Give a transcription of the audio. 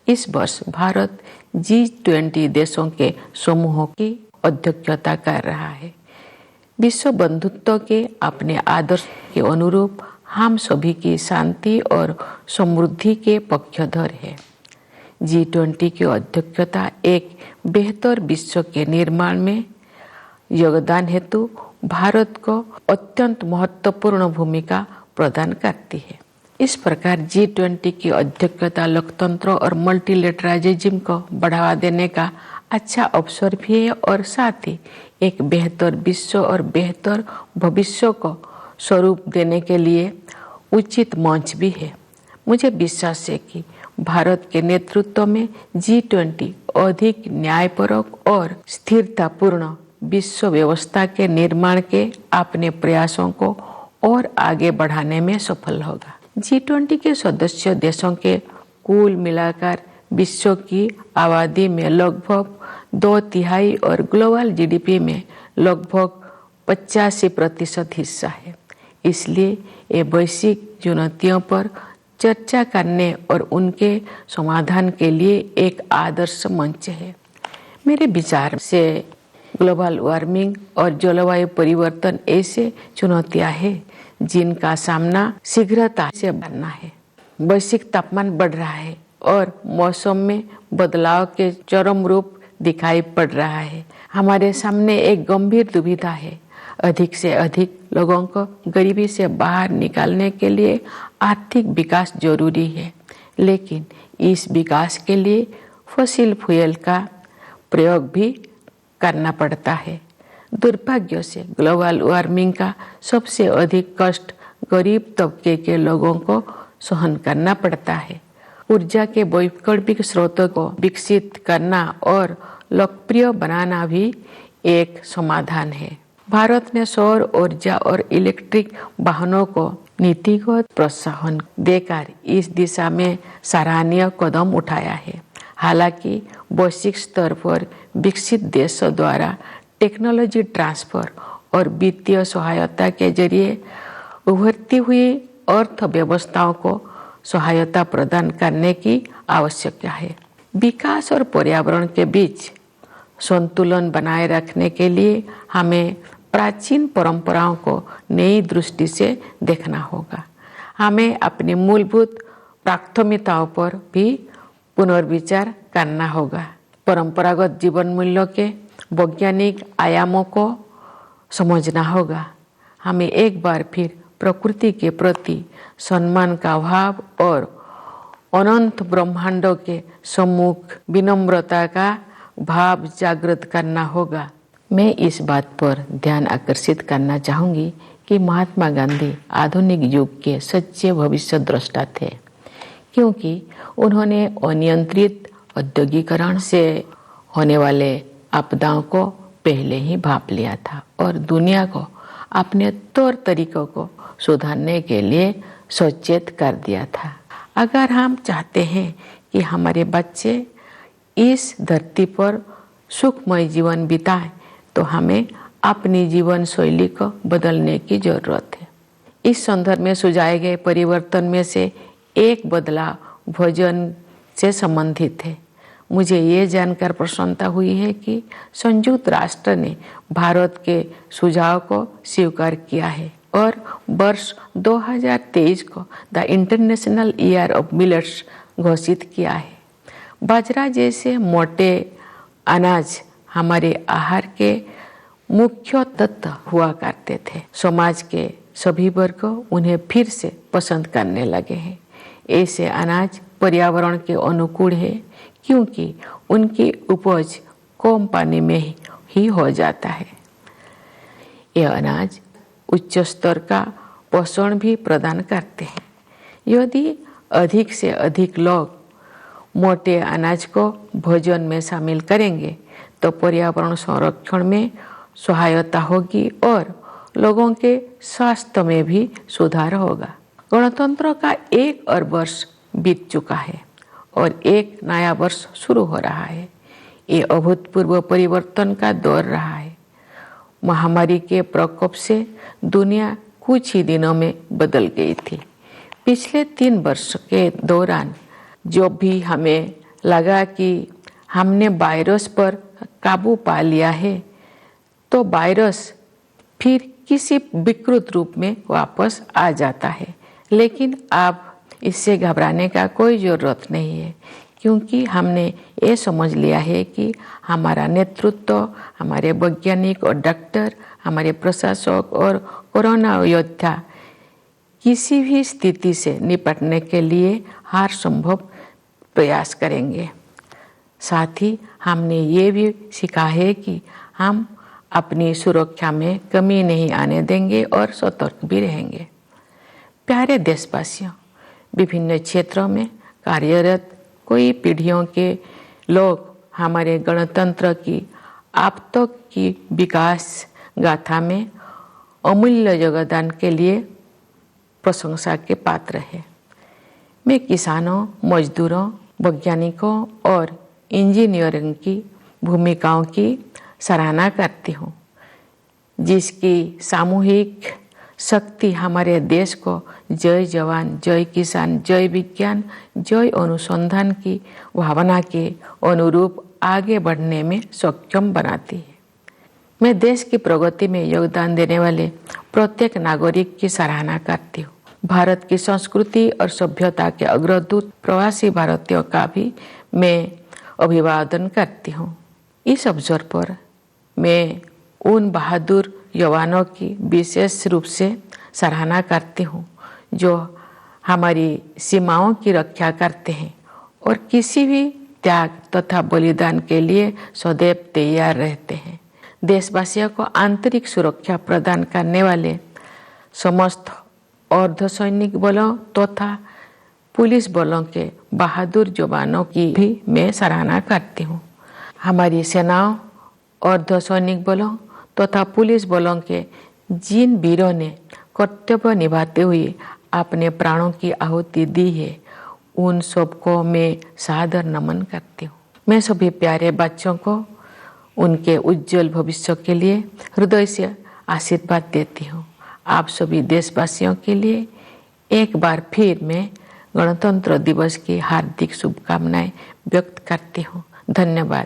इस वर्ष भारत G20 देशों के समूहों की अध्यक्षता कर रहा है। विश्व बंधुत्व के अपने आदर्श के अनुरूप हम सभी की शांति और समृद्धि के पक्षधर है। G20 की अध्यक्षता एक बेहतर विश्व के निर्माण में योगदान हेतु भारत को अत्यंत महत्वपूर्ण भूमिका प्रदान करती है। इस प्रकार G20 की अध्यक्षता लोकतंत्र और मल्टीलेटरलिज्म को बढ़ावा देने का अच्छा अवसर भी है और साथ ही एक बेहतर विश्व और बेहतर भविष्य को स्वरूप देने के लिए उचित मंच भी है। मुझे विश्वास है कि भारत के नेतृत्व में G20 अधिक न्यायपरक और स्थिरतापूर्ण विश्व व्यवस्था के निर्माण के अपने प्रयासों को और आगे बढ़ाने में सफल होगा। G20 के सदस्य देशों के कुल मिलाकर विश्व की आबादी में लगभग 2/3 और ग्लोबल GDP में लगभग 85% हिस्सा है। इसलिए ये वैश्विक चुनौतियों पर चर्चा करने और उनके समाधान के लिए एक आदर्श मंच है। मेरे विचार से ग्लोबल वार्मिंग और जलवायु परिवर्तन ऐसे चुनौतियां हैं जिनका सामना शीघ्रता से करना है। वैश्विक तापमान बढ़ रहा है और मौसम में बदलाव के चरम रूप दिखाई पड़ रहा है। हमारे सामने एक गंभीर दुविधा है। अधिक से अधिक लोगों को गरीबी से बाहर निकालने के लिए आर्थिक विकास जरूरी है, लेकिन इस विकास के लिए फॉसिल फ्यूल का प्रयोग भी करना पड़ता है। दुर्भाग्य से ग्लोबल वार्मिंग का सबसे अधिक कष्ट गरीब तबके के लोगों को सहन करना पड़ता है। ऊर्जा के वैकल्पिक स्रोतों को विकसित करना और लोकप्रिय बनाना भी एक समाधान है। भारत ने सौर ऊर्जा और इलेक्ट्रिक वाहनों को नीतिगत प्रोत्साहन देकर इस दिशा में सराहनीय कदम उठाया है। हालांकि वैश्विक स्तर पर विकसित देशों द्वारा टेक्नोलॉजी ट्रांसफर और वित्तीय सहायता के जरिए उभरती हुई अर्थव्यवस्थाओं को सहायता प्रदान करने की आवश्यकता है। विकास और पर्यावरण के बीच संतुलन बनाए रखने के लिए हमें प्राचीन परंपराओं को नई दृष्टि से देखना होगा। हमें अपनी मूलभूत प्राथमिकताओं पर भी पुनर्विचार करना होगा। परंपरागत जीवन मूल्यों के वैज्ञानिक आयामों को समझना होगा। हमें एक बार फिर प्रकृति के प्रति सम्मान का भाव और अनंत ब्रह्मांडों के सम्मुख विनम्रता का भाव जागृत करना होगा। मैं इस बात पर ध्यान आकर्षित करना चाहूँगी कि महात्मा गांधी आधुनिक युग के सच्चे भविष्य द्रष्टा थे, क्योंकि उन्होंने अनियंत्रित औद्योगिकरण से होने वाले आपदाओं को पहले ही भांप लिया था और दुनिया को अपने तौर तरीकों को सुधारने के लिए सचेत कर दिया था। अगर हम चाहते हैं कि हमारे बच्चे इस धरती पर सुखमय जीवन बिताएं, तो हमें अपनी जीवन शैली को बदलने की जरूरत है। इस संदर्भ में सुझाए गए परिवर्तन में से एक बदलाव भोजन से संबंधित है। मुझे ये जानकर प्रसन्नता हुई है कि संयुक्त राष्ट्र ने भारत के सुझाव को स्वीकार किया है और वर्ष 2023 को the international year of millets घोषित किया है। बाजरा जैसे मोटे अनाज हमारे आहार के मुख्य तत्व हुआ करते थे। समाज के सभी वर्ग उन्हें फिर से पसंद करने लगे हैं। ऐसे अनाज पर्यावरण के अनुकूल है, क्योंकि उनकी उपज कम पानी में ही हो जाता है। यह अनाज उच्च स्तर का पोषण भी प्रदान करते हैं। यदि अधिक से अधिक लोग मोटे अनाज को भोजन में शामिल करेंगे तो पर्यावरण संरक्षण में सहायता होगी और लोगों के स्वास्थ्य में भी सुधार होगा। गणतंत्र का 1 और वर्ष बीत चुका है और एक नया वर्ष शुरू हो रहा है। ये अभूतपूर्व परिवर्तन का दौर रहा है। महामारी के प्रकोप से दुनिया कुछ ही दिनों में बदल गई थी। पिछले 3 वर्ष के दौरान जो भी हमें लगा कि हमने वायरस पर काबू पा लिया है तो वायरस फिर किसी विकृत रूप में वापस आ जाता है। लेकिन अब इससे घबराने का कोई ज़रूरत नहीं है, क्योंकि हमने ये समझ लिया है कि हमारा नेतृत्व, हमारे वैज्ञानिक और डॉक्टर, हमारे प्रशासक और कोरोना योद्धा किसी भी स्थिति से निपटने के लिए हर संभव प्रयास करेंगे। साथ ही हमने ये भी सीखा है कि हम अपनी सुरक्षा में कमी नहीं आने देंगे और सतर्क भी रहेंगे। प्यारे देशवासियों, विभिन्न क्षेत्रों में कार्यरत कई पीढ़ियों के लोग हमारे गणतंत्र की अब तक की विकास गाथा में अमूल्य योगदान के लिए प्रशंसा के पात्र है। मैं किसानों, मजदूरों, वैज्ञानिकों और इंजीनियरों की भूमिकाओं की सराहना करती हूँ, जिसकी सामूहिक शक्ति हमारे देश को जय जवान, जय किसान, जय विज्ञान, जय अनुसंधान की भावना के अनुरूप आगे बढ़ने में सक्षम बनाती है। मैं देश की प्रगति में योगदान देने वाले प्रत्येक नागरिक की सराहना करती हूँ। भारत की संस्कृति और सभ्यता के अग्रदूत प्रवासी भारतीयों का भी मैं अभिवादन करती हूँ। इस अवसर पर मैं उन बहादुर जवानों की विशेष रूप से सराहना करती हूँ जो हमारी सीमाओं की रक्षा करते हैं और किसी भी त्याग तथा बलिदान के लिए सदैव तैयार रहते हैं। देशवासियों को आंतरिक सुरक्षा प्रदान करने वाले समस्त अर्धसैनिक बलों तथा पुलिस बलों के बहादुर जवानों की भी मैं सराहना करती हूँ। हमारी सेनाओं, अर्धसैनिक बलों तथा पुलिस बलों के जिन वीरों ने कर्तव्य निभाते हुए अपने प्राणों की आहुति दी है, उन सबको मैं सादर नमन करती हूँ। मैं सभी प्यारे बच्चों को उनके उज्जवल भविष्य के लिए हृदय से आशीर्वाद देती हूँ। आप सभी देशवासियों के लिए एक बार फिर मैं गणतंत्र दिवस की हार्दिक शुभकामनाएं व्यक्त करती हूँ। धन्यवाद।